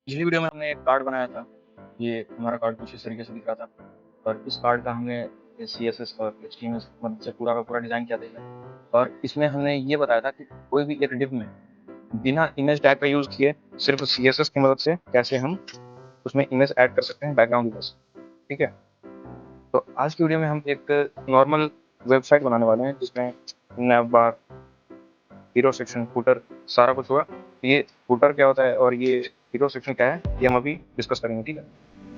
पिछली वीडियो में हमने एक कार्ड बनाया था। ये हमारा कार्ड कुछ इस तरीके से दिख रहा था और इस कार्ड का हमने CSS और HTML की मदद से पूरा का पूरा डिज़ाइन किया था और इसमें हमने ये बताया था कि कोई भी एक डिव में बिना इमेज टैग का यूज़ किए सिर्फ CSS की मदद से कैसे हम उसमें इमेज ऐड कर सकते हैं बैकग्राउंड इमेज। ठीक है, तो आज की वीडियो में हम एक नॉर्मल वेबसाइट बनाने वाले हैं जिसमें नैव बार, हीरो सेक्शन, फुटर सारा कुछ होगा। ये फुटर क्या होता है और ये हीरो सेक्शन क्या है ये हम अभी डिस्कस करेंगे। ठीक है,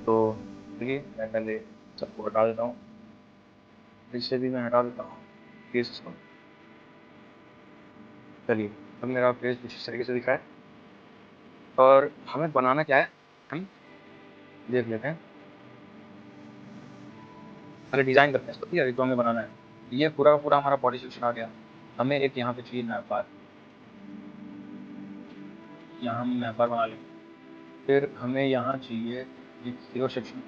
तो चलिए मैं पहले सबको हटा देता हूँ, इसे भी मैं हटा देता हूँ पेज को। चलिए अब मेरा पेज कुछ इस तरीके से दिखा है और हमें बनाना क्या है हम देख लेते हैं। पहले डिज़ाइन करते हैं इसको। ठीक है, जो हमें बनाना है ये पूरा का पूरा हमारा बॉडी सेक्शन आ गया। हमें एक यहाँ पे चाहिए नैव बार, यहाँ हम नैव बार बना लेंगे। फिर हमें यहाँ चाहिए एक हीरो सेक्शन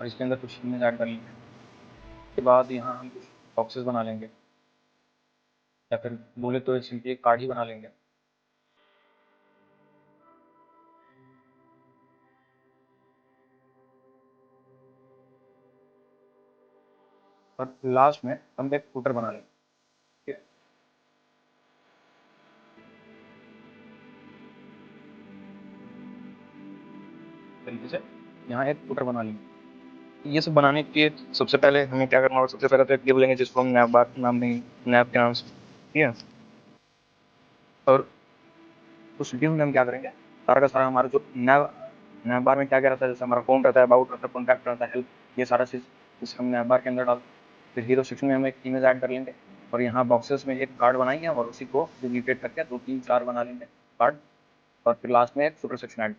और इसके अंदर कुछ इमेज ऐड कर लेंगे। उसके बाद यहाँ हम कुछ बॉक्सेस बना लेंगे या फिर बोले तो सिंपली एक कार्ड ही बना लेंगे। और लास्ट में हम एक फुटर बना लेंगे। ठीक है, तरीके से यहाँ एक फुटर बना लेंगे। ये सब बनाने के लिए सबसे पहले हमें क्या करना होगा, सबसे पहले तो एक डिव लेंगे जिसको हम नैव बार नाम देंगे, नैव के नाम से। ठीक है, और उस डिव में हम क्या करेंगे, सारा का सारा हमारा जो नैव नैव बार में क्या क्या रहता है, जैसे हमारा फोन रहता है, अबाउट रहता है, कॉन्टैक्ट रहता है, हेल्प, ये सारा चीज़ इसे हम नैव बार के अंदर डाल। फिर हीरो सेक्शन में हम एक इमेज ऐड कर लेंगे और यहाँ बॉक्सेस में एक कार्ड बनाएंगे और उसी को डुप्लीकेट करके 2 3 4 बना लेंगे कार्ड, और फिर लास्ट में एक फुटर सेक्शन ऐड।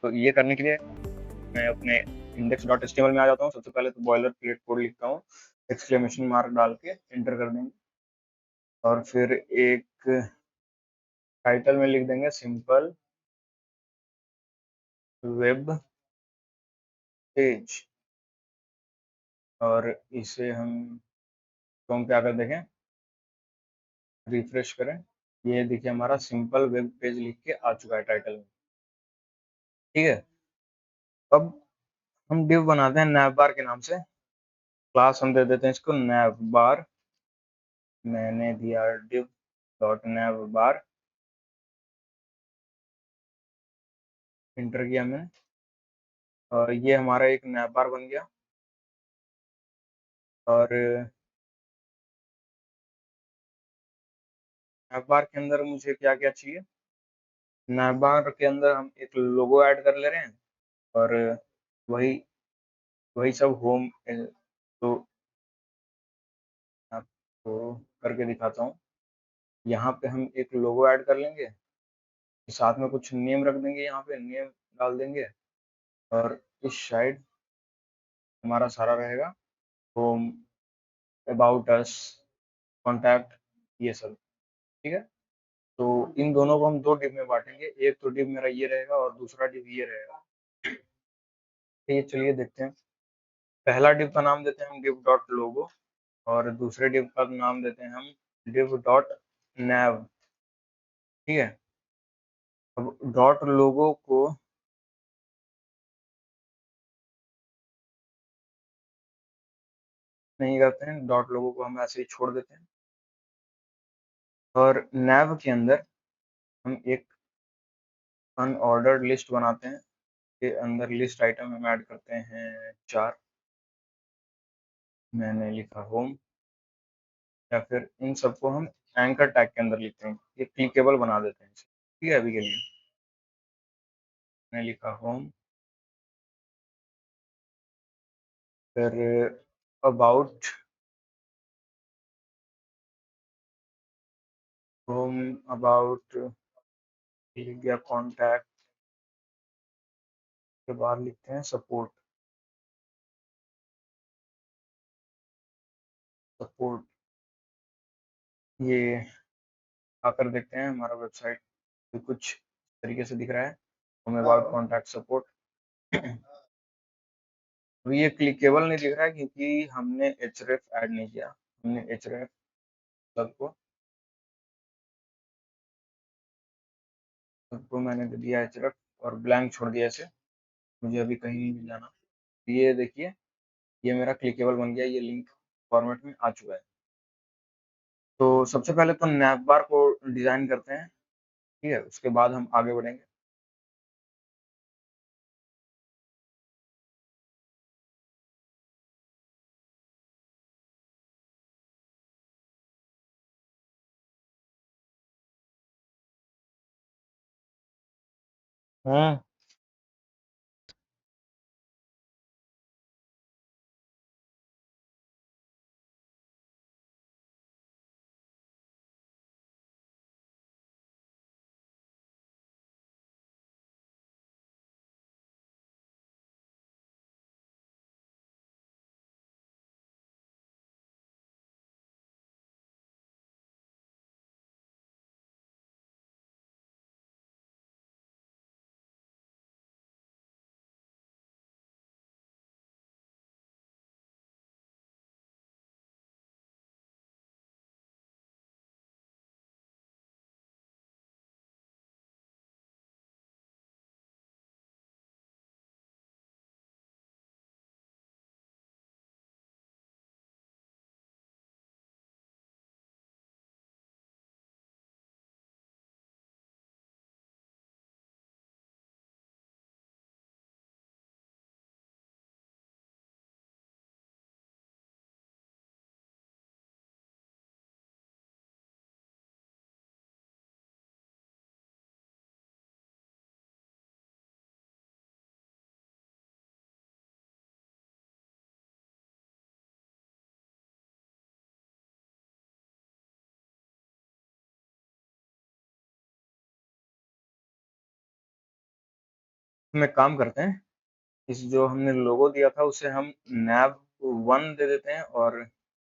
तो ये करने के लिए मैं अपने index.html में आ जाता हूँ। सबसे पहले तो बॉयलर प्लेट कोड लिखता हूँ, एक्सक्लेमेशन मार्क डाल के एंटर कर देंगे और फिर एक टाइटल में लिख देंगे सिंपल वेब पेज, और इसे हम क्या कर देखें, रिफ्रेश करें। ये देखिए हमारा सिंपल वेब पेज लिख के आ चुका है टाइटल में। ठीक है, अब हम डिव बनाते हैं नैव बार के नाम से। क्लास हम दे देते हैं इसको नैव बार। मैंने दिया डिव डॉट नैव बार, इंटर किया मैंने और ये हमारा एक नैव बार बन गया। और नैव बार के अंदर मुझे क्या क्या चाहिए, नैव बार के अंदर हम एक लोगो ऐड कर ले रहे हैं और वही वही सब होम। तो आपको करके दिखाता हूँ। यहाँ पे हम एक लोगो ऐड कर लेंगे, साथ में कुछ नेम रख देंगे, यहाँ पे नेम डाल देंगे और इस साइड हमारा सारा रहेगा होम, अबाउट अस, कॉन्टैक्ट, ये सब। ठीक है, तो इन दोनों को हम दो डिव में बांटेंगे, एक तो डिव मेरा ये रहेगा और दूसरा डिव ये रहेगा। तो ये चलिए देखते हैं। पहला डिव का नाम देते हैं हम डिव डॉट लोगो और दूसरे डिव का नाम देते हैं हम डिव डॉट नैव। ठीक है, अब डॉट लोगो को नहीं करते हैं, डॉट लोगो को हम ऐसे ही छोड़ देते हैं और नैव के अंदर हम एक अनऑर्डर्ड लिस्ट बनाते हैं। के अंदर लिस्ट आइटम हम ऐड करते हैं 4। मैंने लिखा होम, या फिर इन सबको हम एंकर टैग के अंदर लिखते हैं, ये क्लिकेबल बना देते हैं। ठीक है, अभी के लिए मैंने लिखा होम, फिर अबाउट होम, अबाउट लिख गया, कॉन्टैक्ट के बाद लिखते हैं सपोर्ट। सपोर्ट ये आकर देखते हैं हमारा वेबसाइट तो कुछ तरीके से दिख रहा है, होम अबाउट कॉन्टैक्ट सपोर्ट। तो ये क्लिकेबल नहीं दिख रहा है क्योंकि हमने href ऐड नहीं किया। हमने href सबको मैंने दे दिया href और ब्लैंक छोड़ दिया इसे, मुझे अभी कहीं नहीं जाना। ये देखिए, ये मेरा क्लिकेबल बन गया, ये लिंक फॉर्मेट में आ चुका है। तो सबसे पहले तो नैव बार को डिजाइन करते हैं, ठीक है, उसके बाद हम आगे बढ़ेंगे। हम्म। हम एक काम करते हैं, इस जो हमने लोगो दिया था उसे हम नैव 1 दे देते हैं और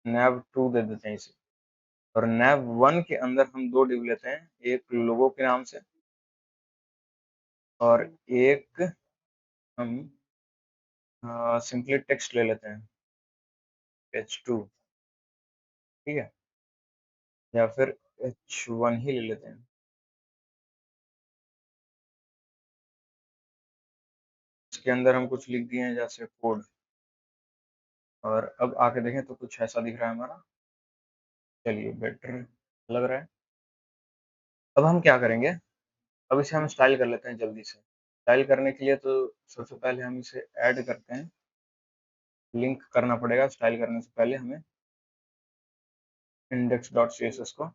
नैव 2 दे देते हैं इसे। और नैव 1 के अंदर हम दो डिव लेते हैं, एक लोगो के नाम से और एक हम सिंपली टेक्स्ट ले लेते हैं, H2, ठीक है, या फिर H1 ही ले लेते हैं। इसके अंदर हम कुछ लिख दिए हैं जैसे कोड, और अब आके देखें तो कुछ ऐसा दिख रहा है हमारा। चलिए, बेटर लग रहा है। अब हम क्या करेंगे, अब इसे हम स्टाइल कर लेते हैं जल्दी से। स्टाइल करने के लिए तो सबसे पहले हम इसे ऐड करते हैं, लिंक करना पड़ेगा स्टाइल करने से पहले हमें index dot C S S को।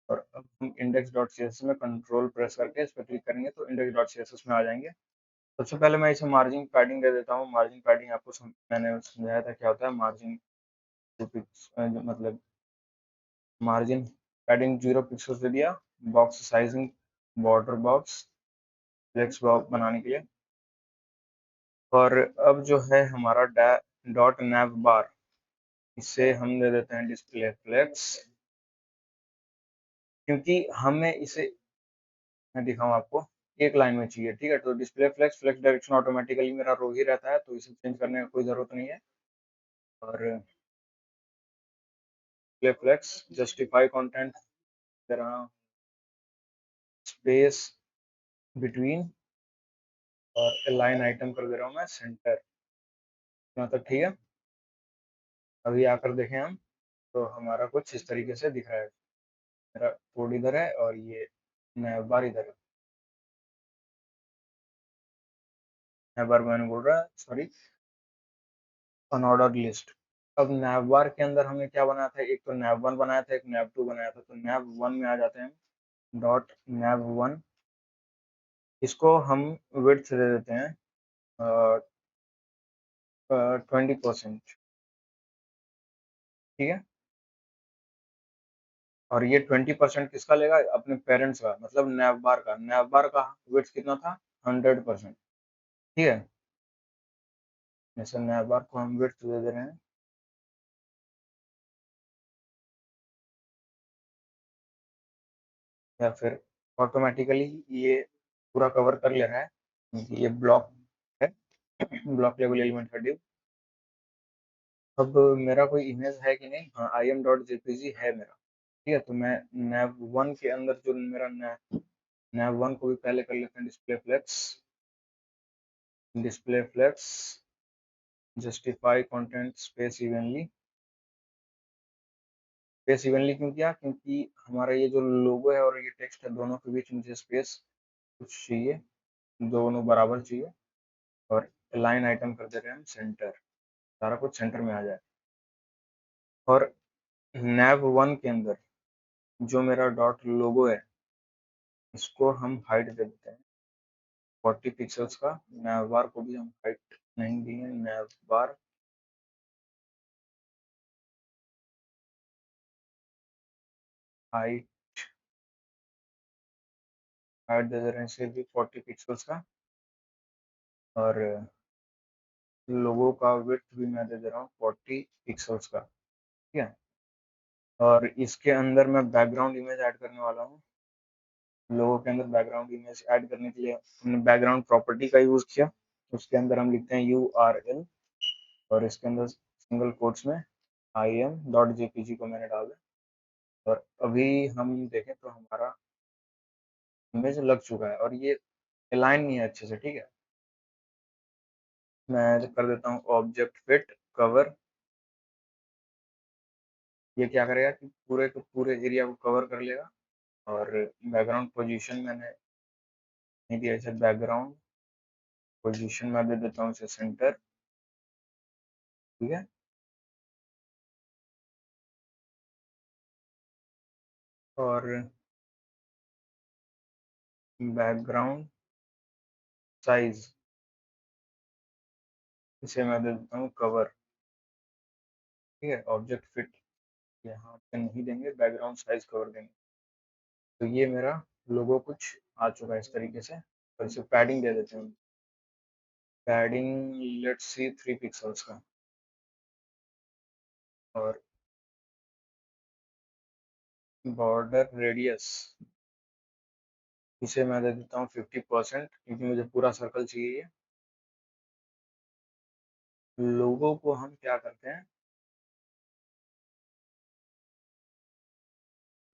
और अब हम index dot C S S में कंट्रोल प्रेस करके इस पर क्लिक करेंगे तो index dot C S S में आ जाएंगे। सबसे पहले मैं इसे मार्जिन पैडिंग दे देता हूँ। मार्जिन पैडिंग आपको मैंने समझाया था क्या होता है। मार्जिन मतलब मार्जिन पैडिंग 0 पिक्सल दे दिया। Box sizing, border box, text box बनाने के लिए। और अब जो है हमारा डॉट नैव बार, इसे हम दे देते हैं डिस्प्ले फ्लेक्स, क्योंकि हमें इसे, मैं दिखाऊं आपको, एक लाइन में चाहिए, ठीक है। तो display flex, flex direction automatically मेरा रो ही रहता है, तो इसे चेंज करने की कोई जरूरत नहीं है। और डिस्प्ले फ्लेक्स जस्टिफाई कंटेंट दे रहा हूं, स्पेस बिटवीन, और लाइन आइटम कर दे रहा हूँ मैं सेंटर, मतलब ठीक है। अभी आकर देखें हम, तो हमारा कुछ इस तरीके से दिख रहा है। मेरा कोड इधर है और ये नैव बार इधर है। नैव बार मैंने बोल रहा है, सॉरी, अनऑर्डर्ड लिस्ट। अब नैव बार के अंदर हमने क्या बनाया था, एक तो नैव 1 बनाया था, एक नैव 2 बनाया था। तो नैव 1 में आ जाते हैं, डॉट नैव 1, इसको हम विड्थ दे देते हैं 20%, ठीक है। और ये 20% किसका लेगा, अपने पेरेंट्स का, मतलब नैव बार का। नैव बार का विड्थ कितना था, 100%, ठीक है। जैसे नैव बार को हम विड्थ दे दे रहे हैं, या फिर ऑटोमेटिकली ये पूरा कवर कर ले रहा है, क्योंकि ये ब्लॉक है, ब्लॉक लेवल एलिमेंट है div। अब मेरा कोई इमेज है कि नहीं, हाँ, im.jpg है मेरा, ठीक है। तो मैं nav1 के अंदर जो मेरा nav1 को भी पहले कर लेते हैं display flex, display flex, justify content space evenly. Space evenly क्यों किया? क्योंकि हमारा ये जो लोगो है और ये टेक्स्ट है, दोनों के बीच मुझे स्पेस कुछ चाहिए, दोनों बराबर चाहिए। और लाइन आइटम कर दे रहे हैं हम सेंटर, सारा कुछ सेंटर में आ जाए। और nav 1 के अंदर जो मेरा डॉट लोगो है, इसको हम हाइट दे देते हैं 40 पिक्सल्स का। nav बार को भी हम हाइट नहीं दिए, nav बार हाइट, हाइट दे दे रहे हैं इसे भी 40 पिक्सल्स का। और लोगो का विड्थ भी मैं दे दे रहा हूँ 40 पिक्सल्स का, ठीक है। और इसके अंदर मैं बैकग्राउंड इमेज ऐड करने वाला हूँ। लोगों के अंदर बैकग्राउंड इमेज ऐड करने के लिए हमने बैकग्राउंड प्रॉपर्टी का यूज किया। उसके अंदर हम लिखते हैं URL, और इसके अंदर सिंगल कोट्स में im.jpg को मैंने डाला। और अभी हम देखें तो हमारा इमेज लग चुका है, और ये अलाइन नहीं है अच्छे से, ठीक है। मैं कर देता हूँ ऑब्जेक्ट फिट कवर। ये क्या करेगा कि पूरे के पूरे एरिया को कवर कर लेगा। और बैकग्राउंड पोजीशन मैंने नहीं दिया इसे, बैकग्राउंड पोजीशन में दे देता हूँ इसे सेंटर, ठीक है। और बैकग्राउंड साइज, इसे मैं दे देता हूँ कवर, ठीक है। ऑब्जेक्ट फिट यहाँ पे नहीं देंगे, बैकग्राउंड साइज कवर देंगे। तो ये मेरा लोगो कुछ आ चुका है इस तरीके से। और इसे पैडिंग दे देते हैं, पैडिंग लेट्स सी 3 पिक्सल्स का। और बॉर्डर रेडियस, इसे मैं दे देता हूँ 50%, क्योंकि मुझे पूरा सर्कल चाहिए। लोगो को हम क्या करते हैं,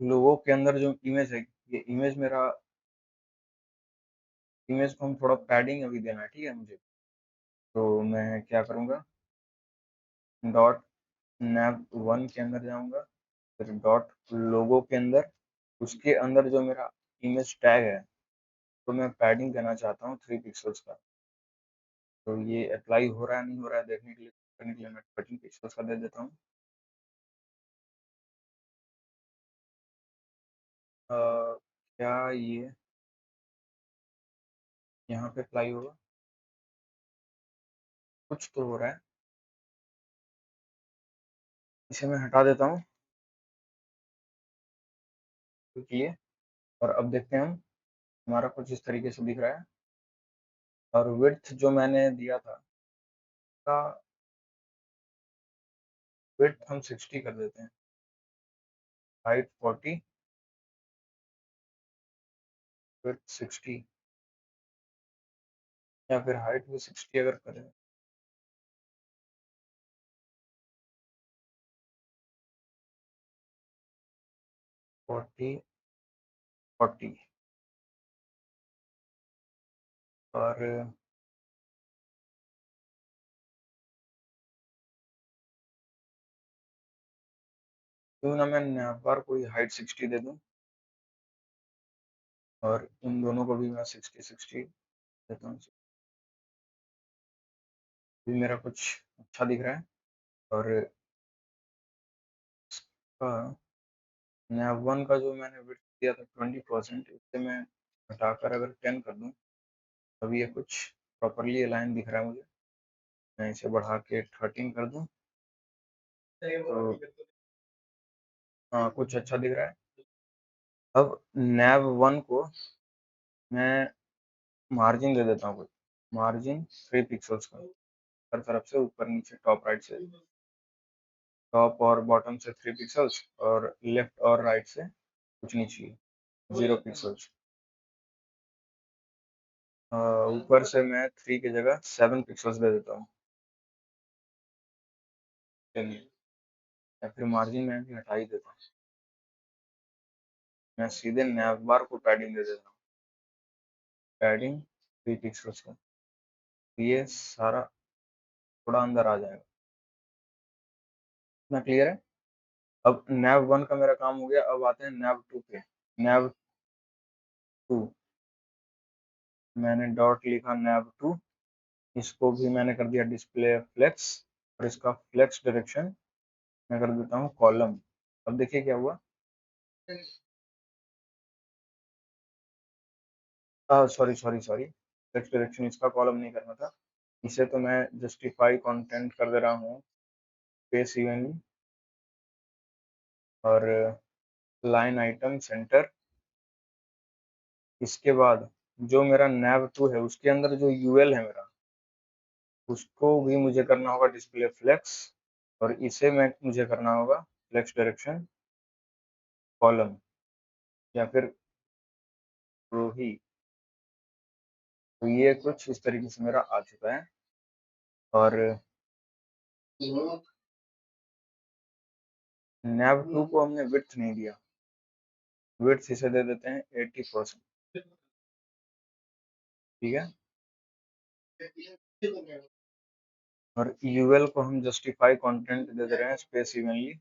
लोगो के अंदर जो इमेज है, ये इमेज मेरा, इमेज को हम थोड़ा पैडिंग अभी देना है, ठीक है मुझे। तो मैं क्या करूँगा, डॉट nav 1 के अंदर जाऊँगा, फिर डॉट लोगो के अंदर, उसके अंदर जो मेरा इमेज टैग है, तो मैं पैडिंग देना चाहता हूँ 3 पिक्सल्स का। तो ये अप्लाई हो रहा है नहीं हो रहा है देखने के लिए, करने के लिए मैं 13 पिक्सल्स का दे देता हूँ। क्या ये यहाँ पे अप्लाई होगा? कुछ तो हो रहा है, इसे मैं हटा देता हूँ क्योंकि ये। और अब देखते हैं हम, हमारा कुछ इस तरीके से दिख रहा है। और विड्थ जो मैंने दिया था, का विड्थ हम 60 कर देते हैं, हाइट 40, विड्थ 60, या फिर हाइट भी 60 अगर करें। 40 40। और क्यों ना मैं बार कोई हाइट 60 दे दूं, और इन दोनों को भी मैं 60 60 देता हूँ। भी मेरा कुछ अच्छा दिख रहा है। और इसका nav 1 का जो मैंने विड्थ दिया था 20%, इससे मैं हटाकर अगर 10 कर दूं, तभी ये कुछ प्रॉपरली अलाइन दिख रहा है मुझे। मैं इसे बढ़ा के 13 कर दूं, तो हाँ कुछ अच्छा दिख रहा है। अब nav 1 को मैं मार्जिन दे देता हूँ, कुछ मार्जिन 3 पिक्सल्स का, हर तरफ से ऊपर नीचे टॉप राइट से, टॉप और बॉटम से 3 पिक्सल्स, और लेफ्ट और राइट से कुछ नहीं चाहिए, 0 पिक्सल्स। ऊपर से मैं 3 की जगह 7 पिक्सल्स दे देता हूँ, चलिए। या फिर मार्जिन में भी हटा ही देता हूँ, मैं सीधे नैव बार को पैडिंग दे देता हूँ, पैडिंग 3 पिक्सल्स का। ये सारा थोड़ा अंदर आ जाएगा। इतना क्लियर है? अब नैव 1 का मेरा काम हो गया, अब आते हैं नैव 2 पे। नैव 2, मैंने डॉट लिखा नैव 2, इसको भी मैंने कर दिया डिस्प्ले फ्लेक्स, और इसका फ्लेक्स डायरेक्शन मैं कर देता हूँ कॉलम। अब देखिए क्या हुआ। Sorry sorry sorry, flex direction इसका कॉलम नहीं करना था, इसे तो मैं जस्टिफाई कंटेंट कर दे रहा हूँ स्पेस इवनली, और लाइन आइटम सेंटर। इसके बाद जो मेरा नैव 2 है उसके अंदर जो यूएल है मेरा, उसको भी मुझे करना होगा डिस्प्ले फ्लेक्स, और इसे मैं मुझे करना होगा फ्लेक्स डायरेक्शन कॉलम, या फिर रो ही। तो ये कुछ इस तरीके से मेरा आ चुका है। और नैव 2 को हमने विड्थ नहीं दिया, विड्थ इसे दे देते हैं 80%। ठीक है, और यूएल को हम जस्टिफाई कंटेंट दे दे रहे हैं स्पेस इवनली।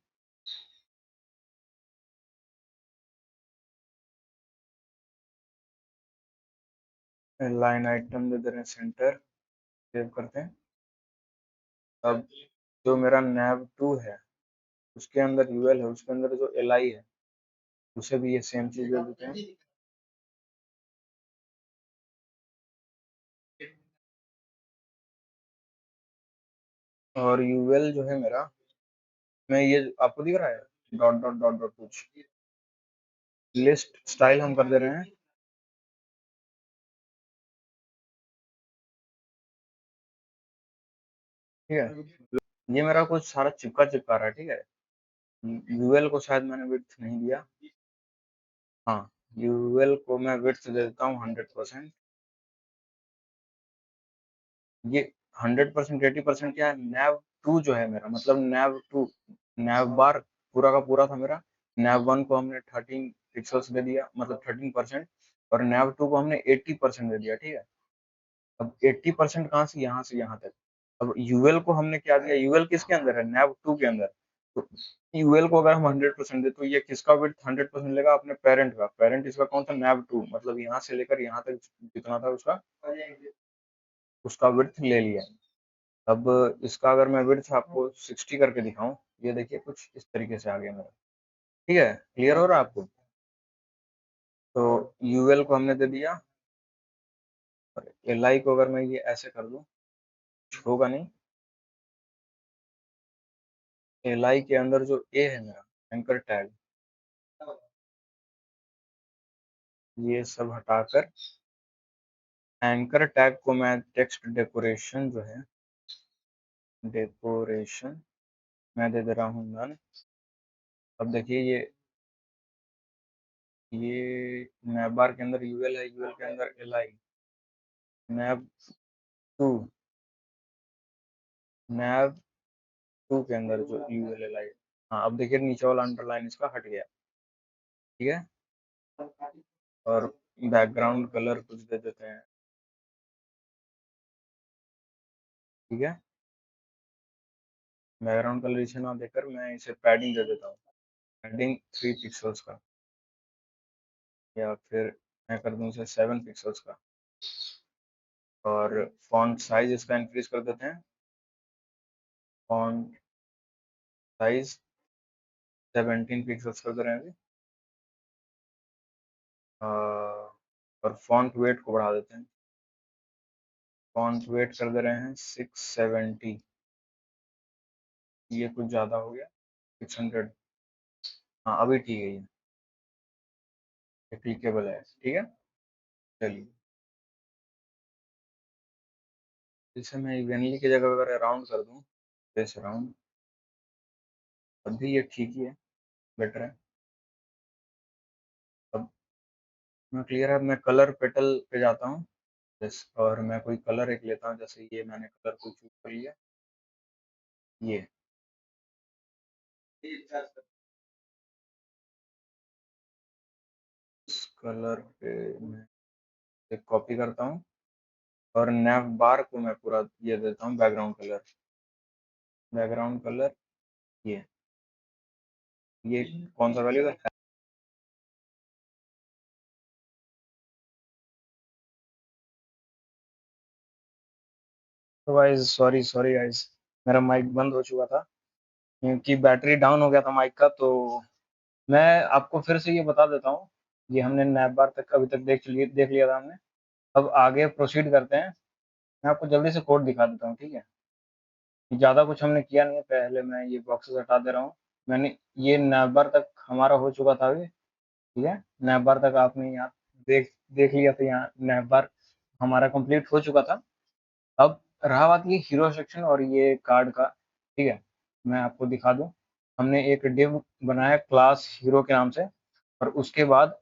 लाइन आइटम दे दे रहे हैं सेंटर, सेव करते हैं। अब जो मेरा नैव 2 है उसके अंदर यूएल है, उसके अंदर जो एल आई है उसे भी ये सेम चीज दे देते हैं। और यूएल जो है मेरा, मैं ये आपको दिख रहा है डॉट डॉट डॉट डॉट कुछ, लिस्ट स्टाइल हम कर दे रहे हैं। ठीक है, ये मेरा कुछ सारा चिपका चिपका रहा है। ठीक है, यूएल को शायद मैंने विड्थ नहीं दिया। हाँ, यूएल को मैं विड्थ दे देता हूँ 100%। ये 100% 80% क्या है, नैव 2 जो है मेरा, मतलब नैव 2, नैव बार पूरा का पूरा था मेरा। नैव 1 को हमने 13 पिक्सल्स दे दिया, मतलब 13%, और नैव 2 को हमने 80% दे दिया। ठीक है, अब 80% कहाँ से, यहाँ से यहाँ तक। अब यूएल को हमने क्या दिया, यूएल किसके अंदर है, नैव 2 के अंदर। तो यूएल को अगर हम 100% दे तो ये किसका विड्थ 100% लेगा, अपने पेरेंट का। पेरेंट इसका कौन था, नैव 2, मतलब यहाँ से लेकर यहाँ तक जितना था उसका, उसका विड्थ ले लिया। अब इसका अगर मैं विड्थ आपको 60 करके दिखाऊं, ये देखिए कुछ इस तरीके से आ गया मेरा। ठीक है, क्लियर हो रहा है आपको? तो यूएल को हमने दे दिया, और एल आई को अगर मैं ये ऐसे कर दूं, कुछ होगा नहीं। एल आई के अंदर जो ए है मेरा, एंकर टैग, ये सब हटाकर एंकर टैग को मैं टेक्स्ट डेकोरेशन जो है, डेकोरेशन मैं दे दे रहा हूँ नन। अब देखिए ये नैब बार के अंदर यूएल है, यूएल के अंदर एल आई, नैब 2, नैब 2 के अंदर जो यूएल एल आई। हाँ, अब देखिए नीचे वाला अंडरलाइन इसका हट गया। ठीक है, और बैकग्राउंड कलर कुछ दे देते हैं। ठीक है, बैकग्राउंड कलर इसे ना देकर मैं इसे पैडिंग दे देता हूँ, पैडिंग 3 पिक्सल्स का, या फिर मैं कर दूँ इसे 7 पिक्सल्स का। और फॉन्ट साइज इसका इंक्रीज कर देते हैं, फॉन्ट साइज 17 पिक्सल्स कर दे रहे हैं अभी। और फॉन्ट वेट को बढ़ा देते हैं, फॉन्ट वेट कर दे रहे हैं 670। ये कुछ ज़्यादा हो गया, 600। हाँ, अभी ठीक है, ये क्लिकेबल है। ठीक है, चलिए इसे मैं इवेनली की जगह अगर अराउंड कर दूँ, बेस अराउंड, अभी ये ठीक ही है, बेटर है। अब मैं क्लियर है, मैं कलर पेटल पे जाता हूँ, और मैं कोई कलर एक लेता हूँ, जैसे ये मैंने कलर को चूज कर लिया, ये इस कलर पे मैं एक कॉपी करता हूँ, और नैव बार को मैं पूरा ये देता हूँ बैकग्राउंड कलर। बैकग्राउंड कलर ये कौन सा वैल्यू है? तो गाइस सॉरी सॉरी गाइस, मेरा माइक बंद हो चुका था क्योंकि बैटरी डाउन हो गया था माइक का। तो मैं आपको फिर से ये बता देता हूँ, ये हमने नैप बार तक अभी तक देख लिया था हमने। अब आगे प्रोसीड करते हैं। मैं आपको जल्दी से कोड दिखा देता हूँ, ठीक है? ज़्यादा कुछ हमने किया नहीं है। पहले मैं ये बॉक्सेस हटा दे रहा हूँ। मैंने ये नैप बार तक हमारा हो चुका था अभी, ठीक है? नैप बार तक आपने यहाँ देख देख लिया था, यहाँ नैप बार हमारा कंप्लीट हो चुका था। अब रहा बात ये हीरो सेक्शन और ये कार्ड का, ठीक है? मैं आपको दिखा दूं, हमने एक डिव बनाया क्लास हीरो के नाम से, और उसके बाद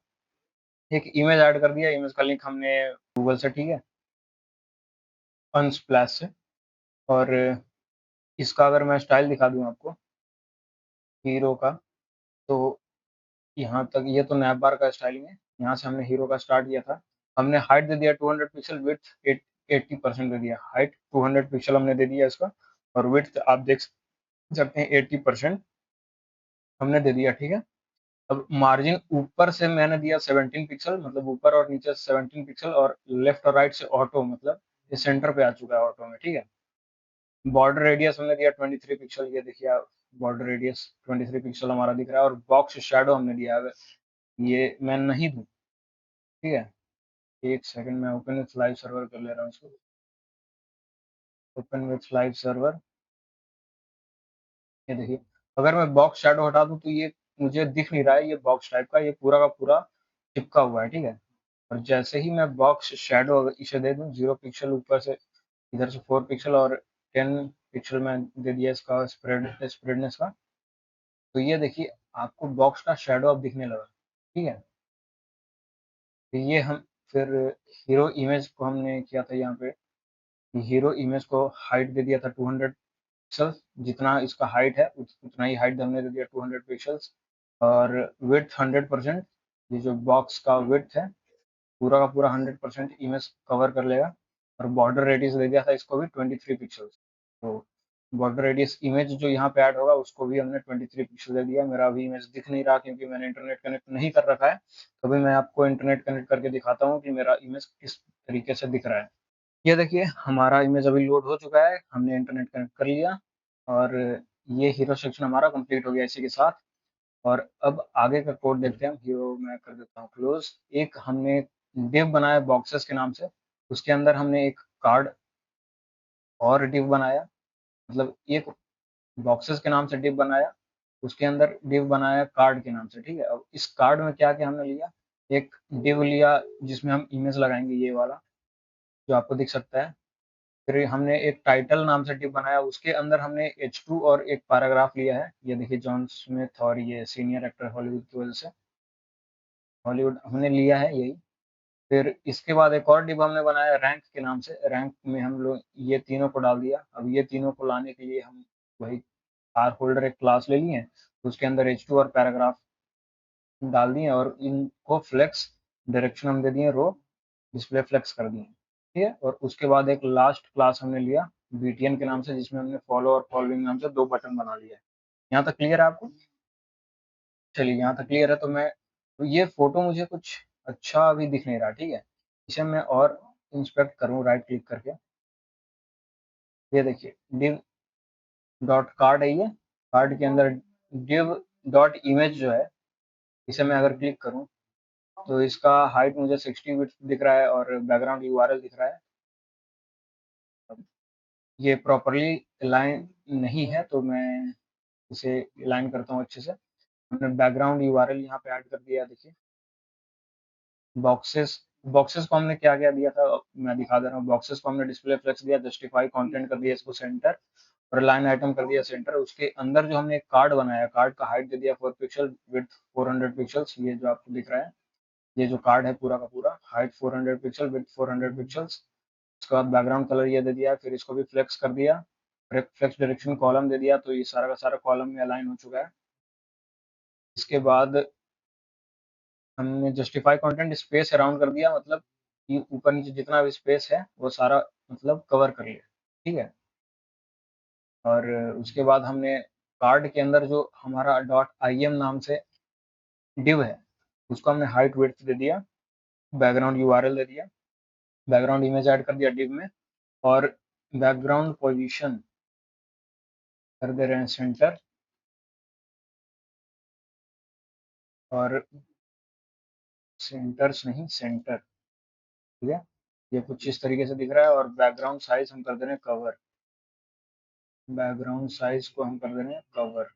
एक इमेज ऐड कर दिया। इमेज का लिंक हमने गूगल से, ठीक है, अनस्प्लैश से। और इसका अगर मैं स्टाइल दिखा दूं आपको हीरो का, तो यहाँ तक ये तो नैप बार का स्टाइलिंग है। यहाँ से हमने हीरो का स्टार्ट किया था। हमने हाइट दे दिया 200 पिक्सल, विड्थ 80% दे दिया। हाइट 200 पिक्सल हमने दे दिया इसका, और विड्थ आप देख सकते हैं 80% हमने दे दिया, ठीक है? अब मार्जिन ऊपर से मैंने दिया 17 पिक्सल, मतलब ऊपर और नीचे 17 पिक्सल, और लेफ्ट और राइट से ऑटो, मतलब ये सेंटर पे आ चुका है ऑटो में, ठीक है? बॉर्डर रेडियस हमने दिया 23 पिक्सल, ये देखिए आप, बॉर्डर रेडियस 23 पिक्सल हमारा दिख रहा है। और बॉक्स शेडो हमने दिया है, ये मैं नहीं दूं, ठीक है? एक सेकंड, मैं ओपन विथ लाइव सर्वर कर ले रहा हूँ इसको। ओपन विथ लाइव सर्वर, ये देखिए, अगर मैं बॉक्स शैडो हटा दूं तो ये मुझे दिख नहीं रहा है, ये बॉक्स टाइप का, ये पूरा का पूरा चिपका हुआ है, ठीक है? और जैसे ही मैं बॉक्स शैडो अगर इसे दे दूं 0 पिक्सल ऊपर से, इधर से 4 पिक्सल, और 10 पिक्सल में दे दिया इसका स्प्रेडनेस का, तो ये देखिए आपको बॉक्स का शैडो अब दिखने लगा, ठीक है? तो ये हम फिर हीरो इमेज को हमने किया था यहाँ पे, हीरो इमेज को हाइट दे दिया था 200 पिक्सल। जितना इसका हाइट है उतना ही हाइट हमने दे दिया 200 पिक्सल्स। और विड्थ 100%, ये जो बॉक्स का विड्थ है पूरा का पूरा 100% इमेज कवर कर लेगा। और बॉर्डर रेडियस दे दिया था इसको भी 23 पिक्सल्स। तो बॉर्डर रेडियस इमेज जो यहाँ पे ऐड होगा उसको भी हमने 23 पिक्सल दे दिया। मेरा अभी इमेज दिख नहीं रहा क्योंकि मैंने इंटरनेट कनेक्ट नहीं कर रखा है। तो अभी मैं आपको इंटरनेट कनेक्ट करके दिखाता हूँ कि मेरा इमेज किस तरीके से दिख रहा है। ये देखिए हमारा इमेज अभी लोड हो चुका है, हमने इंटरनेट कनेक्ट कर लिया, और ये हीरो सेक्शन हमारा कंप्लीट हो गया इसी के साथ। और अब आगे का कोड देखते हैं हम। हीरो मैं कर देता हूँ क्लोज। एक हमने डिव बनाया बॉक्सेस के नाम से, उसके अंदर हमने एक कार्ड और डिव बनाया, मतलब एक बॉक्सेस के नाम से डिव बनाया, उसके अंदर डिव बनाया कार्ड के नाम से, ठीक है? अब इस कार्ड में क्या क्या हमने लिया, एक डिव लिया जिसमें हम इमेज लगाएंगे, ये वाला जो आपको दिख सकता है। फिर हमने एक टाइटल नाम से डिव बनाया, उसके अंदर हमने H2 और एक पैराग्राफ लिया है, ये देखिए जॉन स्मिथ, और ये सीनियर एक्टर हॉलीवुड की वजह से, हॉलीवुड हमने लिया है यही। फिर इसके बाद एक और डिव हमने बनाया रैंक के नाम से, रैंक में हम लोग ये तीनों को डाल दिया। अब ये तीनों को लाने के लिए हम वही आर होल्डर एक क्लास ले लिए, उसके अंदर H2 और पैराग्राफ डाल दिए, और इनको फ्लेक्स डायरेक्शन हम दे दिए रो, डिस्प्ले फ्लेक्स कर दिए, ठीक है? और उसके बाद एक लास्ट क्लास हमने लिया बीटीएन के नाम से, जिसमें हमने फॉलो और फॉलोइंग नाम से दो बटन बना लिए। यहाँ तक क्लियर है आपको? चलिए यहाँ तक क्लियर है। तो मैं, तो ये फोटो मुझे कुछ अच्छा अभी दिख नहीं रहा, ठीक है? इसे मैं और इंस्पेक्ट करूँ राइट क्लिक करके, ये देखिए div डॉट कार्ड है ये, कार्ड के अंदर div डॉट इमेज जो है, इसे मैं अगर क्लिक करूँ तो इसका हाइट मुझे 60 बिट दिख रहा है, और बैकग्राउंड यूआरएल दिख रहा है। ये प्रॉपरली अलाइन नहीं है, तो मैं इसे अलाइन करता हूँ अच्छे से। हमने बैकग्राउंड यूआरएल यहाँ पे ऐड कर दिया, देखिए बॉक्सेस, बॉक्सेस को हमने क्या क्या दिया था मैं दिखा दे रहा हूँ। बॉक्सेस को हमने डिस्प्ले फ्लेक्स दिया, जस्टिफाई कंटेंट कर दिया इसको सेंटर, और लाइन आइटम कर दिया सेंटर। उसके अंदर जो हमने एक कार्ड बनाया, कार्ड का हाइट दे दिया 4 पिक्सल, विड्थ 400 पिक्सल्स, ये जो आपको दिख रहा है, ये जो कार्ड है पूरा का पूरा, हाइट 400 पिक्सल, विड्थ 400 पिक्सल्स। उसके बाद बैकग्राउंड कलर ये दे दिया, फिर इसको भी फ्लेक्स कर दिया, फ्लेक्स डायरेक्शन कॉलम दे दिया, तो ये सारा का सारा कॉलम में अलाइन हो चुका है। इसके बाद हमने जस्टिफाई कंटेंट स्पेस अराउंड कर दिया, मतलब कि ऊपर नीचे जितना भी स्पेस है वो सारा मतलब कवर कर ले, ठीक है। और उसके बाद हमने कार्ड के अंदर जो हमारा डॉट आई एम नाम से डिव है, उसको हमने हाइट विड्थ दे दिया, बैकग्राउंड यूआरएल दे दिया, बैकग्राउंड इमेज ऐड कर दिया डिव में, और बैकग्राउंड पोजीशन कर दे रहे हैं सेंटर, और सेंटर्स नहीं सेंटर, ठीक है। ये कुछ इस तरीके से दिख रहा है, और बैकग्राउंड साइज हम कर दे रहे हैं कवर, बैकग्राउंड साइज को हम कर दे रहे हैं कवर।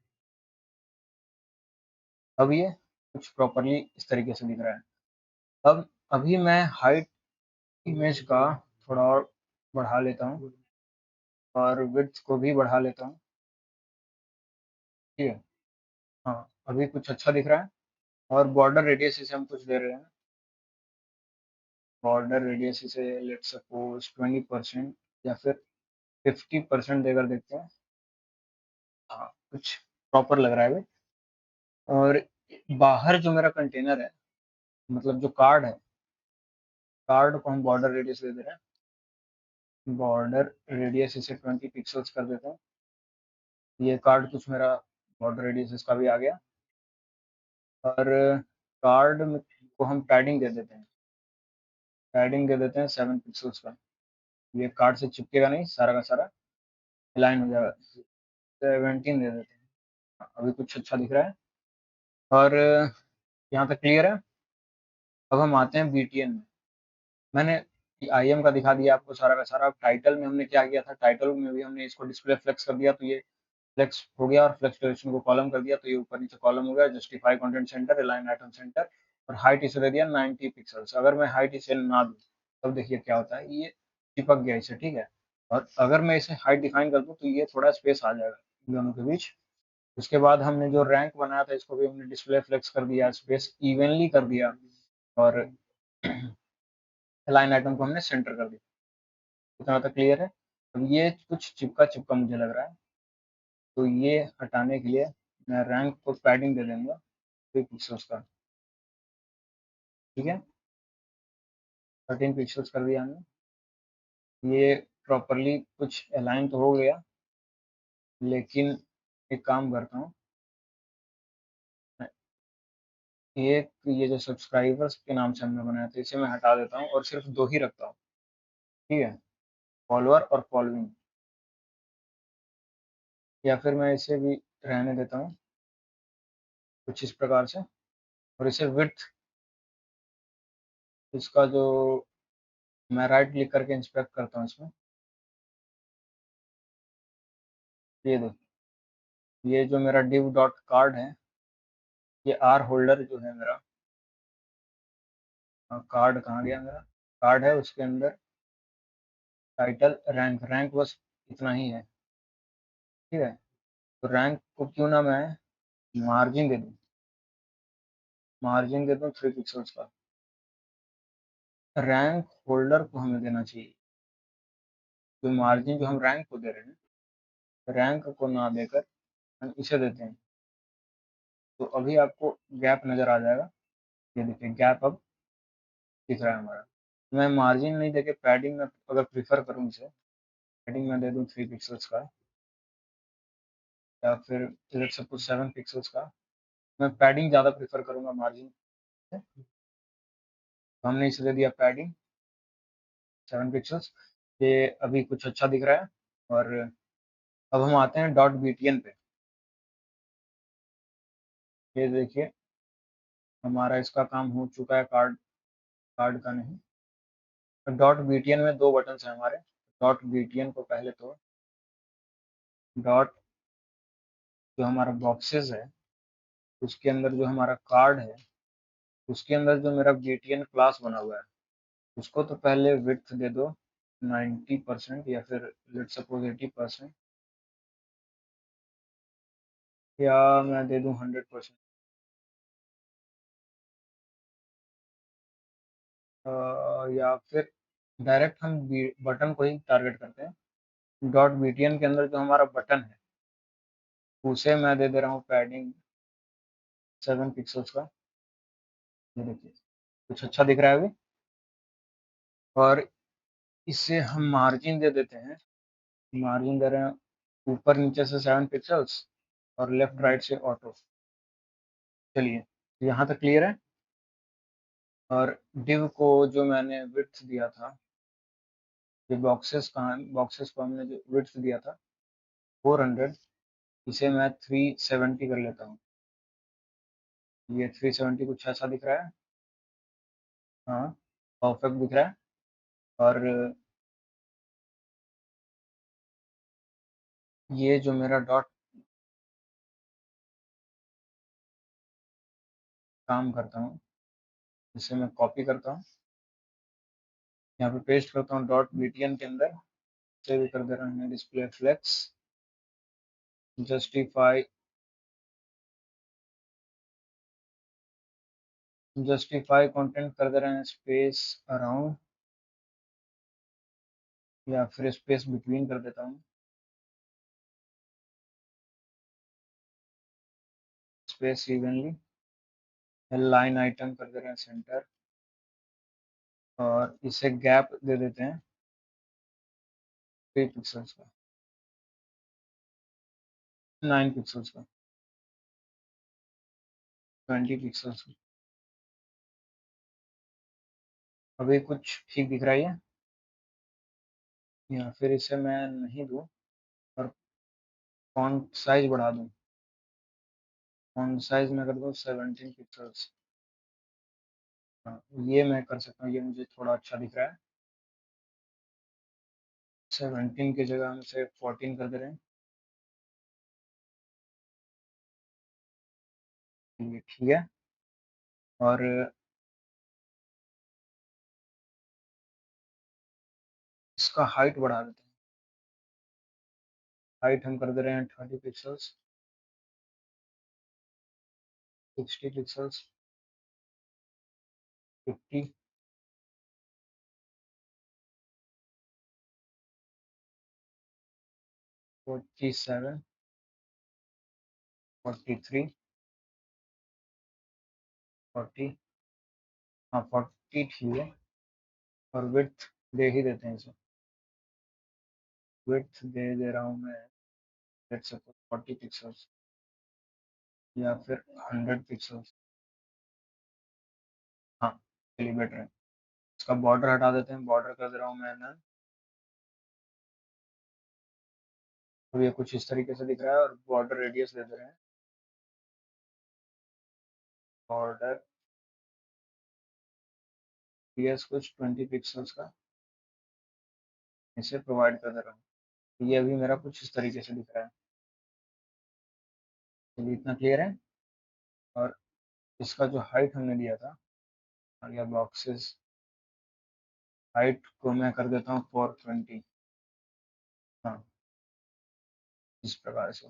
अब ये कुछ प्रॉपरली इस तरीके से दिख रहा है। अब अभी मैं हाइट इमेज का थोड़ा और बढ़ा लेता हूँ, और विड्थ को भी बढ़ा लेता हूँ, ठीक है। हाँ, अभी कुछ अच्छा दिख रहा है। और बॉर्डर रेडियस इसे हम कुछ दे रहे हैं, बॉर्डर रेडियस इसे लेट्स सपोज 20% या फिर 50% देकर देखते हैं। हाँ, कुछ प्रॉपर लग रहा है अभी। और बाहर जो मेरा कंटेनर है, मतलब जो कार्ड है, कार्ड को हम बॉर्डर रेडियस दे दे रहे हैं, बॉर्डर रेडियस इसे 20 पिक्सल्स कर देते हैं। ये कार्ड कुछ मेरा बॉर्डर रेडियस इसका भी आ गया। और कार्ड को हम पैडिंग दे देते हैं, पैडिंग दे देते हैं 7 पिक्सल्स का। ये कार्ड से चिपकेगा नहीं, सारा का सारा अलाइन हो जाएगा। 17 दे देते हैं। हाँ, अभी कुछ अच्छा दिख रहा है। और यहाँ तक क्लियर है। अब हम आते हैं बीटीएन में। मैंने आईएम का दिखा दिया आपको सारा का सारा। अब टाइटल में हमने क्या किया था, टाइटल में भी हमने इसको डिस्प्ले फ्लेक्स कर दिया, तो ये फ्लेक्स हो गया, और फ्लेक्स डायरेक्शन को कॉलम कर दिया, तो ये ऊपर नीचे कॉलम हो गया। Justify content centre, align item centre, और हाइट इसे दे दिया 90 पिक्सल्स। अगर मैं हाइट इसे ना दूं तब देखिए क्या होता है, ये चिपक गया इसे, ठीक है। और अगर मैं इसे हाइट डिफाइन कर दूं तो ये थोड़ा स्पेस आ जाएगा इन दोनों के बीच। उसके बाद हमने जो रैंक बनाया था, इसको भी हमने डिस्प्ले फ्लेक्स कर दिया, स्पेस इवनली कर दिया, और लाइन आइटम को हमने सेंटर कर दिया। इतना तक क्लियर है। अब ये कुछ चिपका चिपका मुझे लग रहा है, तो ये हटाने के लिए मैं रैंक को पैडिंग दे दूंगा 3 पिक्सल्स का, ठीक है। 13 पिक्सल्स कर दिया हमने। ये प्रॉपरली कुछ अलाइन तो हो गया, लेकिन एक काम करता हूँ, एक ये जो सब्सक्राइबर्स के नाम से हमने बनाया था, इसे मैं हटा देता हूँ और सिर्फ दो ही रखता हूँ, ठीक है, फॉलोअर और फॉलोइंग। या फिर मैं इसे भी रहने देता हूँ कुछ इस प्रकार से। और इसे विड्थ, इसका जो मैं राइट क्लिक करके इंस्पेक्ट करता हूँ इसमें, ये देखो, ये जो मेरा div डॉट कार्ड है, ये आर होल्डर जो है मेरा, कार्ड कहाँ गया मेरा, कार्ड है उसके अंदर टाइटल रैंक, रैंक बस इतना ही है, ठीक है। तो रैंक को क्यों ना मैं मार्जिन दे दूँ, मार्जिन दे दूँ 3 पिक्सल्स का। रैंक होल्डर को हमें देना चाहिए, तो मार्जिन जो हम रैंक को दे रहे हैं, रैंक को ना देकर हम इसे देते हैं, तो अभी आपको गैप नजर आ जाएगा। ये देखिए गैप अब दिख रहा है हमारा। मैं मार्जिन नहीं देके पैडिंग में अगर प्रीफर करूँ इसे, पैडिंग में दे दूँ 3 पिक्सल्स का, या फिर लेट्स सपोज 7 पिक्सल्स का। मैं पैडिंग ज़्यादा प्रेफर करूंगा मार्जिन से, तो हमने इसे दे दिया पैडिंग 7 पिक्सल्स। ये अभी कुछ अच्छा दिख रहा है। और अब हम आते हैं डॉट बीटीएन पे। ये देखिए हमारा इसका काम हो चुका है, कार्ड, कार्ड का नहीं। डॉट बीटीएन में दो बटन हैं हमारे। डॉट बीटीएन को पहले तो डॉट, जो हमारा बॉक्सेस है उसके अंदर जो हमारा कार्ड है, उसके अंदर जो मेरा बीटीएन क्लास बना हुआ है, उसको तो पहले विड्थ दे दो 90% या फिर लेट सपोज 80%, या मैं दे दूं 100%। या फिर डायरेक्ट हम बटन को ही टारगेट करते हैं। डॉट बीटीएन के अंदर जो हमारा बटन है, उसे मैं दे दे रहा हूँ पैडिंग 7 पिक्सल्स का। ये देखिए कुछ अच्छा दिख रहा है अभी। और इसे हम मार्जिन दे देते हैं, मार्जिन दे रहे हैं ऊपर नीचे से 7 पिक्सल्स और लेफ्ट राइट से ऑटो। चलिए यहाँ तक क्लियर है। और डिव को जो मैंने विड्थ दिया था, ये बॉक्सेस को हमने जो विड्थ दिया था 400, इसे मैं 370 कर लेता हूँ। ये 370 कुछ ऐसा दिख रहा है। हाँ, परफेक्ट दिख रहा है। और ये जो मेरा डॉट काम करता हूँ, इसे मैं कॉपी करता हूँ, यहाँ पे पेस्ट करता हूँ डॉट btn के अंदर। इसे भी कर दे रहा हूँ डिस्प्ले फ्लेक्स, जस्टिफाई कंटेंट कर दे रहे हैं स्पेस अराउंड, या फिर स्पेस बिटवीन कर देता हूँ, स्पेस इवनली। लाइन आइटम कर दे रहे हैं सेंटर, और इसे गैप दे देते हैं 3 पिक्सल्स का, 9 पिक्सल्स का, 20 पिक्सल्स का। अभी कुछ ठीक दिख रहा है, या फिर इसे मैं नहीं दूँ और फॉन्ट साइज बढ़ा दूँ। फॉन्ट साइज में कर दूँ 17 पिक्सल्स। हाँ, ये मैं कर सकता हूँ, ये मुझे थोड़ा अच्छा दिख रहा है। 17 की जगह हम इसे 14 कर दे रहे हैं। ये ठीक है। और इसका हाइट बढ़ा देते हैं। हाइट हम कर दे रहे हैं 20 पिक्सल्स, 60 पिक्सल्स, 50, 47, 43, 40। हाँ, 40 ठीक है। और विड्थ दे ही देते हैं इसे, विड्थ दे रहा हूँ मैं, लेट्स सपोज 40 पिक्सल्स, या फिर 100 पिक्सल्स। हाँ, चलिए बेटर है। इसका बॉर्डर हटा देते हैं, बॉर्डर कर दे रहा हूँ मैं ना। तो ये कुछ इस तरीके से दिख रहा है, और बॉर्डर रेडियस दे दे रहे हैं, बॉर्डर रेडियस कुछ 20 पिक्सल्स का इसे प्रोवाइड कर दे रहा हूँ। ये अभी मेरा कुछ इस तरीके से दिख रहा है। चलिए इतना क्लियर है। और इसका जो हाइट हमने दिया था, या बॉक्सेस हाइट को मैं कर देता हूँ 420। हाँ, इस प्रकार से।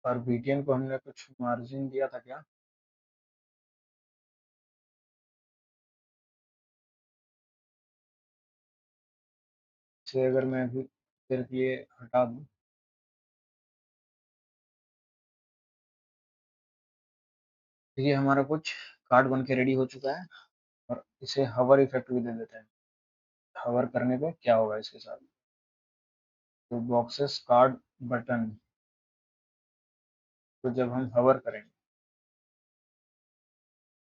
और बीटीएन को हमने कुछ मार्जिन दिया था क्या? इसे अगर मैं अभी सिर्फ ये हटा दूँ, तो ये हमारा कुछ कार्ड बन के रेडी हो चुका है। और इसे हवर इफेक्ट भी दे देते हैं। हवर करने पे क्या होगा इसके साथ, तो बॉक्सेस कार्ड बटन, तो जब हम हवर करेंगे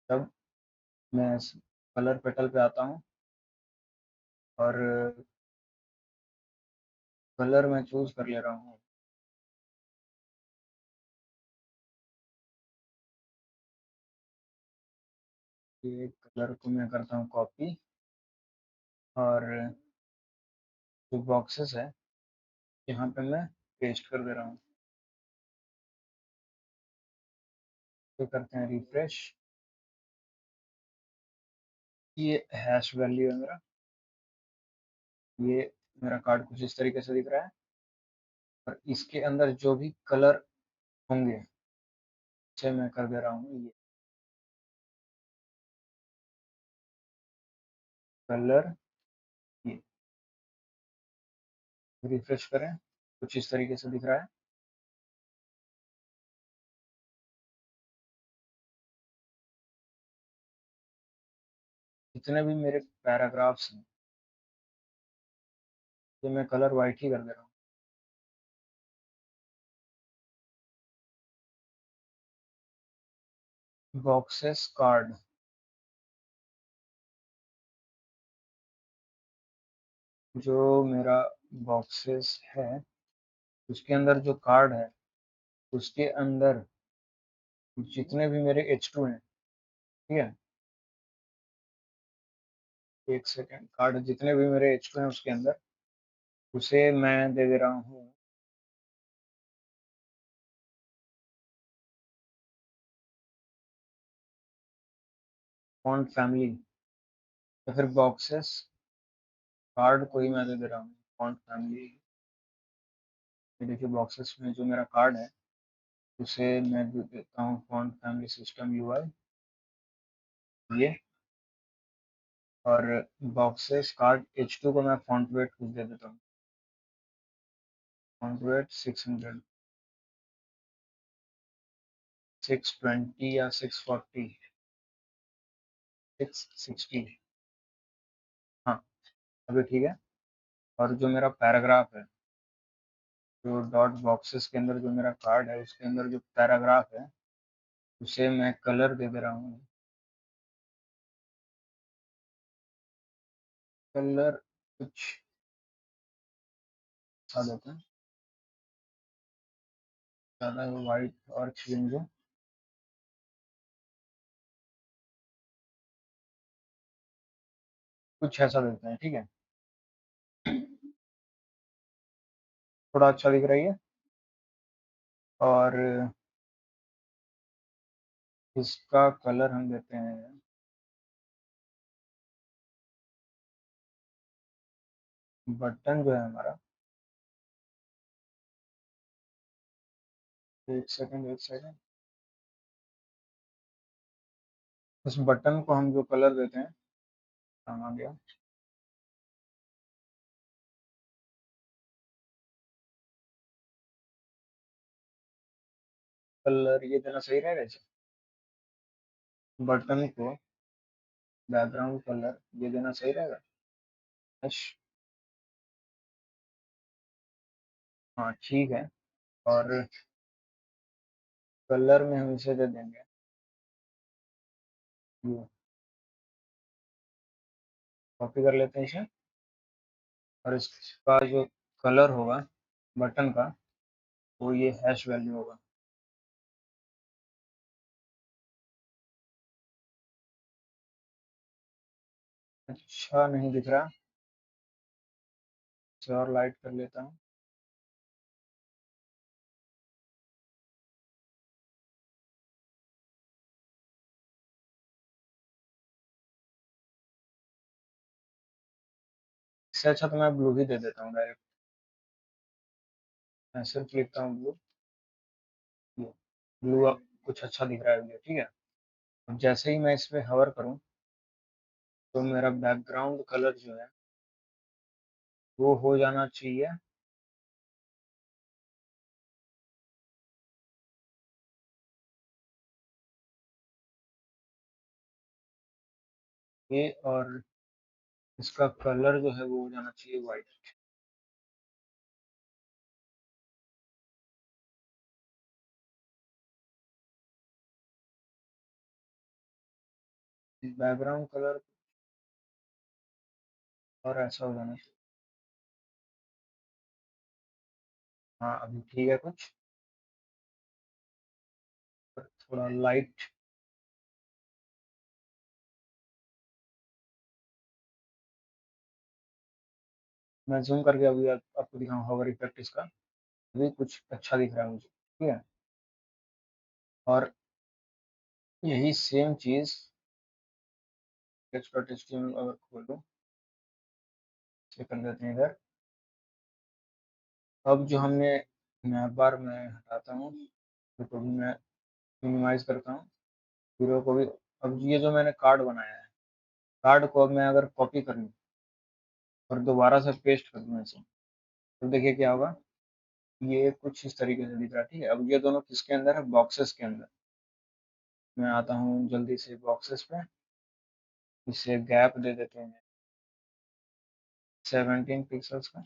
तब मैं कलर पेटल पे आता हूँ, और कलर मैं चूज कर ले रहा हूँ। ये कलर को मैं करता हूँ कॉपी, और जो बॉक्सेस है यहाँ पे मैं पेस्ट कर दे रहा हूँ। तो करते हैं रिफ्रेश। ये हैश वैल्यू है मेरा, ये मेरा कार्ड कुछ इस तरीके से दिख रहा है। और इसके अंदर जो भी कलर होंगे उसे मैं कर दे रहा हूँ ये कलर। ये रिफ्रेश करें, कुछ इस तरीके से दिख रहा है। जितने भी मेरे पैराग्राफ्स हैं ये मैं कलर वाइट ही कर दे रहा हूँ। बॉक्सेस कार्ड, जो मेरा बॉक्सेस है उसके अंदर जो कार्ड है उसके अंदर जितने भी मेरे H2 हैं, ठीक है, एक सेकेंड, कार्ड जितने भी मेरे H2 हैं उसके अंदर उसे मैं दे दे रहा हूँ फॉन्ट फैमिली, या फिर बॉक्सेस कार्ड को ही मैं दे दे रहा हूँ फॉन्ट फैमिली। ये देखिए बॉक्सेस में जो मेरा कार्ड है उसे मैं दे देता हूँ फॉन्ट फैमिली सिस्टम यूआई ये। और बॉक्सेस कार्ड H2 को मैं फॉन्ट वेट कुछ दे देता हूँ, फॉन्ट वेट 600, 620 या 640, 660, हाँ अभी ठीक है। और जो मेरा पैराग्राफ है, जो डॉट बॉक्सेस के अंदर जो मेरा कार्ड है उसके अंदर जो पैराग्राफ है उसे मैं कलर दे दे रहा हूँ, कलर कुछ सा देते हैं, ज़्यादा वाइट और क्रीम जो कुछ ऐसा देते हैं, ठीक है, थोड़ा अच्छा दिख रही है। और इसका कलर हम देते हैं बटन जो है हमारा, एक सेकंड एक सेकंड, उस बटन को हम जो कलर देते हैं, काम आ गया, कलर ये देना सही रहेगा इसे, बटन को बैकग्राउंड कलर ये देना सही रहेगा। यस, हाँ ठीक है। और कलर में हम इसे दे देंगे ये, कॉपी कर लेते हैं इसे। और इसका जो कलर होगा बटन का वो ये हैश वैल्यू होगा। अच्छा नहीं दिख रहा, इसे और लाइट कर लेता हूँ। इससे अच्छा तो मैं ब्लू ही दे देता हूँ डायरेक्ट, मैं सिर्फ लिखता हूँ ब्लू, ब्लू अब कुछ अच्छा दिख रहा है मुझे, ठीक है। अब जैसे ही मैं इस पे हवर करूँ तो मेरा बैकग्राउंड कलर जो है वो हो जाना चाहिए ये, और इसका कलर जो है वो हो जाना चाहिए वाइट। बैकग्राउंड कलर और ऐसा हो जाना चाहिए, हाँ अभी ठीक है कुछ, पर थोड़ा लाइट। मैं जूम करके अभी आपको दिखाऊँ हवर इफेक्ट इसका, अभी कुछ अच्छा दिख रहा है मुझे, ठीक है। और यही सेम चीज sketch.html अगर खोलो, इसे कर देते हैं इधर। अब जो हमने नैप बार में हटाता हूँ तो भी मैं मिनिमाइज करता हूँ, जीरो को भी। अब ये जो मैंने कार्ड बनाया है, कार्ड को अब मैं अगर कॉपी कर लूँ और दोबारा से पेस्ट कर दूँ ऐसे, तो देखिए क्या होगा, ये कुछ इस तरीके से दिख रहा है, ठीक है। अब ये दोनों किसके अंदर है, बॉक्सेस के अंदर। मैं आता हूँ जल्दी से बॉक्सेस पे, इसे गैप दे देते हैं 17 पिक्सल्स का।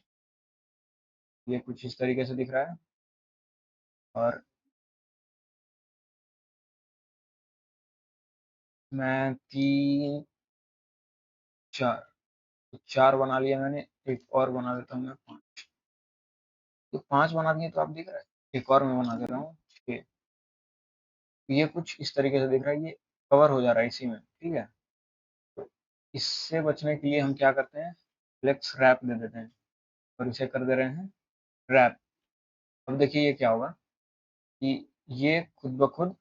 ये कुछ इस तरीके से दिख रहा है। और मैं 3 4 तो 4 बना लिया मैंने, एक और बना देता हूँ मैं 5। तो 5 बना दिए तो आप दिख रहा है, एक और मैं बना दे रहा हूँ 6। ये कुछ इस तरीके से दिख रहा है, ये कवर हो जा रहा है इसी में, ठीक है। तो इससे बचने के लिए हम क्या करते हैं, फ्लेक्स रैप दे देते हैं और इसे कर दे रहे हैं रैप। अब देखिए ये क्या होगा कि ये खुद ब खुद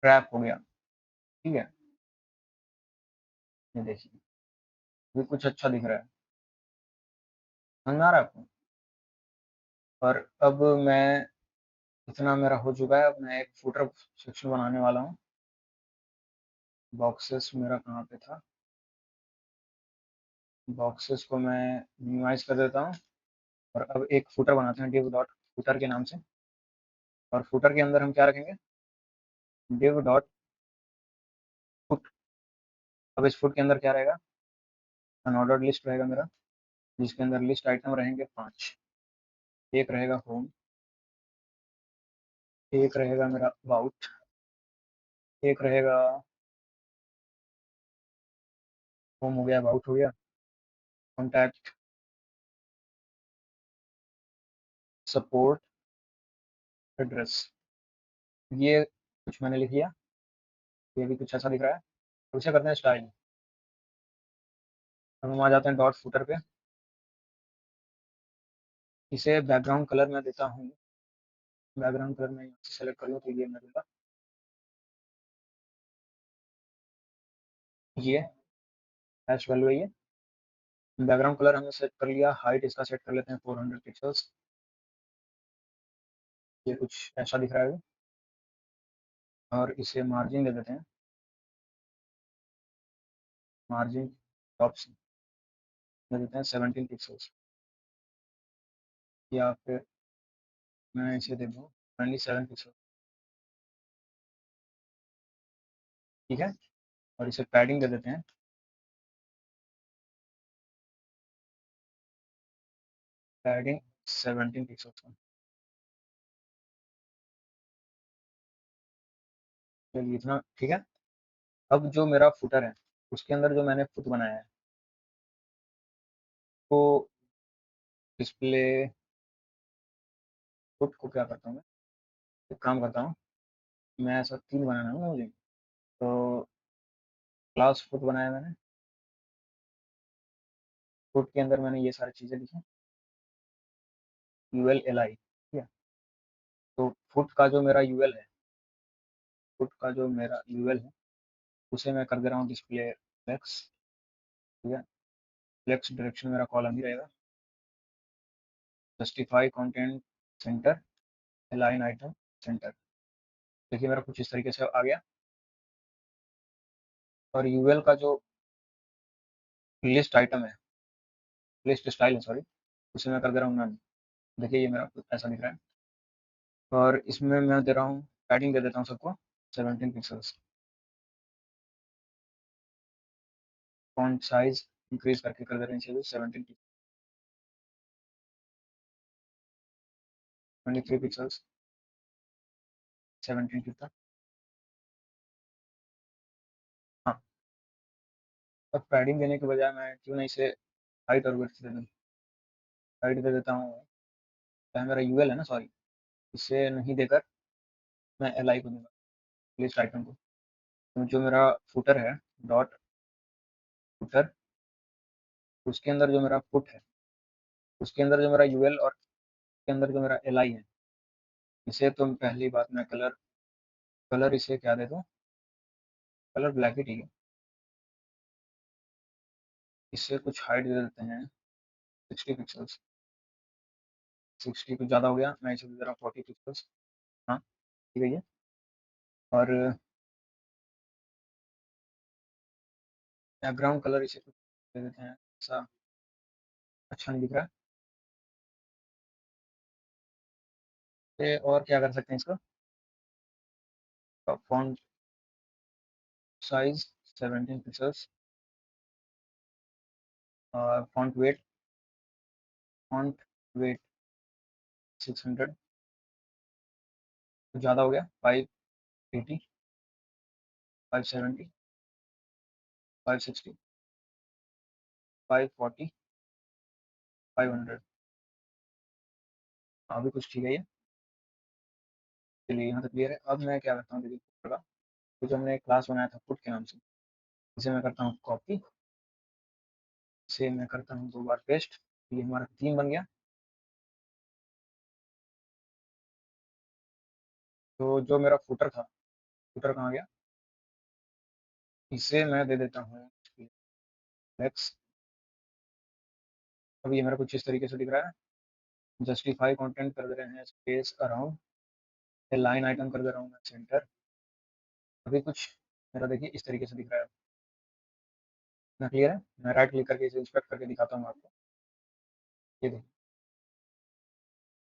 रैप हो गया, ठीक है। ये देखिए, ये कुछ अच्छा दिख रहा है, समझ में आ रहा है आपको। और अब मैं, इतना मेरा हो चुका है, अब मैं एक फुटर सेक्शन बनाने वाला हूँ। बॉक्सेस मेरा कहाँ पे था, बॉक्सेस को मैं मिनिमाइज कर देता हूँ। और अब एक फुटर बनाते हैं div डॉट फुटर के नाम से। और फुटर के अंदर हम क्या रखेंगे, div डॉट फुट। अब इस फुट के अंदर क्या रहेगा, अनऑर्डर्ड लिस्ट रहेगा मेरा, जिसके अंदर लिस्ट आइटम रहेंगे 5। एक रहेगा होम, एक रहेगा मेरा अबाउट, एक रहेगा होम हो गया, अबाउट हो गया, कॉन्टैक्ट, सपोर्ट, एड्रेस। ये कुछ मैंने लिख लिया, ये भी कुछ ऐसा दिख रहा है। अब इसे करते हैं स्टाइल। अब हम आ जाते हैं डॉट फुटर पे। इसे बैकग्राउंड कलर मैं देता हूँ, बैकग्राउंड कलर मैं यहाँ से सेलेक्ट कर लूँ तो ये मैं दूंगा ये हैश वैल्यू है ये। बैकग्राउंड कलर हमने सेट कर लिया, हाइट इसका सेट कर लेते हैं 400 पिक्सल्स। ये कुछ ऐसा दिख रहा है। और इसे मार्जिन दे देते हैं, मार्जिन टॉप से दे देते हैं 17 पिक्सल्स, या फिर मैं इसे दे दूँ 27 पिक्सल, ठीक है। और इसे पैडिंग दे देते हैं, पैडिंग 17 पिक्सल्स का। चलिए इतना ठीक है। अब जो मेरा फुटर है, उसके अंदर जो मैंने फुट बनाया है, तो डिस्प्ले फुट को क्या करता हूँ मैं, एक काम करता हूँ, मैं ऐसा 3 बनाना है ना मुझे। तो क्लास फुट बनाया मैंने, फुट के अंदर मैंने ये सारी चीज़ें लिखी, यूएल एल आई, ठीक है। तो फुट का जो मेरा यूएल है, फुट का जो मेरा यूएल है, उसे मैं कर दे रहा हूँ डिस्प्ले फ्लेक्स, ठीक है। फ्लेक्स डायरेक्शन मेरा कॉलम ही रहेगा, justify content centre, align item centre. देखिए मेरा कुछ इस तरीके से आ गया। और यूएल का जो लिस्ट आइटम है, लिस्ट स्टाइल है सॉरी, उसे मैं कर दे रहा हूँ नन। देखिए ये मेरा कुछ ऐसा दिख रहा है। और इसमें मैं दे रहा हूँ, पैडिंग दे देता हूँ सबको 17 पिक्सल्स। फॉन्ट साइज इंक्रीज करके कर दे रहे हैं चलिए 23 पिक्सल्स, 17 कितना। हाँ। अब पैडिंग देने के बजाय मैं क्यों नहीं इसे हाइट और विड्थ दे दूँ, हाइट दे देता हूँ, चाहे मेरा यूएल है ना सॉरी, इसे नहीं देकर मैं एल आई को दूंगा, लिस्ट आइटम को। तो जो मेरा फुटर है, डॉट फुटर, उसके अंदर जो मेरा फुट है, उसके अंदर जो मेरा यूएल और उसके अंदर जो मेरा एल आई है, इसे तो पहली बात मैं कलर, कलर इसे क्या दे दूँ, कलर ब्लैक ही ठीक है। इससे कुछ हाइट दे देते हैं 60 पिक्सल्स, 60 कुछ ज़्यादा हो गया, मैं इसे दे दे रहा हूँ 40 पिक्सल्स। हाँ ठीक है ये। और बैकग्राउंड कलर इसे कुछ दे देते हैं ऐसा, अच्छा नहीं दिख रहा है। और क्या कर सकते हैं इसका, फॉन्ट साइज 17 पिक्सल्स, और फॉन्ट वेट 600 तो ज़्यादा हो गया, 580, 570, 560, 540, 500। अभी कुछ ठीक है ये। चलिए यहाँ तक क्लियर है। अब मैं क्या करता हूँ, देखिए footer का तो जो हमने क्लास बनाया था फुट के नाम से, इसे मैं करता हूँ कॉपी, इसे मैं करता हूँ 2 बार पेस्ट, ये हमारा 3 बन गया। तो जो मेरा फुटर था, फुटर कहाँ गया, इसे मैं दे देता हूँ एक्स। अब ये मेरा कुछ इस तरीके से दिख रहा है। जस्टिफाई कंटेंट कर दे रहे हैं स्पेस अराउंड, लाइन आइटम कर दे रहा हूँ मैं सेंटर। अभी कुछ मेरा देखिए इस तरीके से दिख रहा है ना, क्लियर है। मैं राइट क्लिक करके इसे इंस्पेक्ट करके दिखाता हूँ आपको। ये देखिए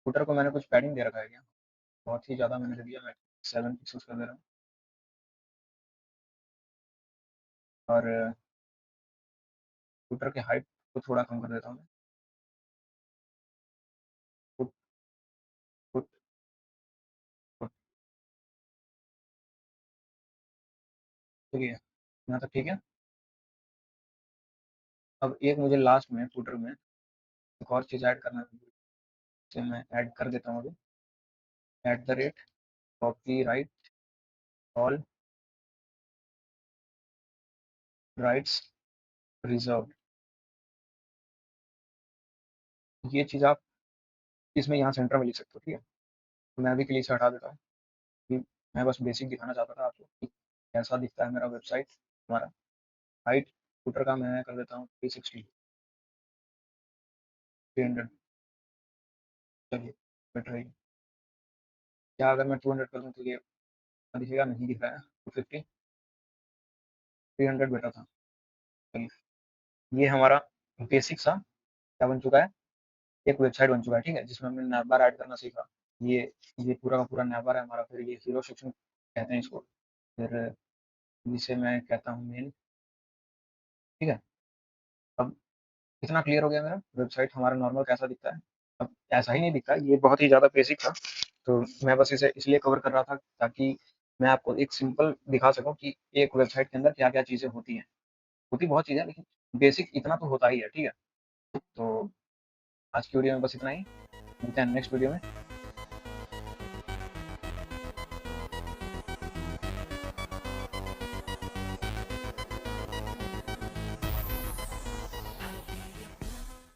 फुटर को मैंने कुछ पैडिंग दे रखा है क्या, बहुत ही ज़्यादा मैंने दे दिया। मैं 7 पिक्सल्स कर दे रहा हूँ और फुटर के हाइट को थोड़ा कम कर देता हूँ मैं। फुट फुट फुट ठीक है, यहाँ तक ठीक है। अब एक मुझे लास्ट में फुटर में एक और चीज़ ऐड करना है, जिसे मैं ऐड कर देता हूँ अभी। Copy right all rights reserve. ये चीज़ आप इसमें यहाँ सेंटर में लिख सकते हो, ठीक है। तो मैं अभी के लिए इसे हटा देता हूँ कि मैं बस बेसिक दिखाना चाहता था आपको कि कैसा दिखता है मेरा वेबसाइट हमारा। हाइट फुटर का मैं कर देता हूँ 360, 300। चलिए बेटर है। क्या अगर मैं 200 कर दूँ तो ये दिखेगा, नहीं दिख रहा है। 250, 300 बेटर था। चलिए ये हमारा बेसिक सा क्या बन चुका है, एक वेबसाइट बन चुका है, ठीक है, जिसमें हमने नैवबार ऐड करना सीखा। ये ये पूरा का पूरा नैवबार है हमारा। फिर ये हीरो सेक्शन कहते हैं इसको, फिर जिसे मैं कहता हूँ मेन, ठीक है। अब कितना क्लियर हो गया मेरा वेबसाइट हमारा नॉर्मल कैसा दिखता है। अब ऐसा ही नहीं दिखता, ये बहुत ही ज़्यादा बेसिक था। तो मैं बस इसे इसलिए कवर कर रहा था ताकि मैं आपको एक सिंपल दिखा सकूँ कि एक वेबसाइट के अंदर क्या-क्या चीज़ें होती हैं। होती बहुत चीज़ें हैं लेकिन बेसिक इतना तो होता ही है, ठीक है। तो आज की वीडियो में बस इतना ही, मिलते हैं नेक्स्ट वीडियो में।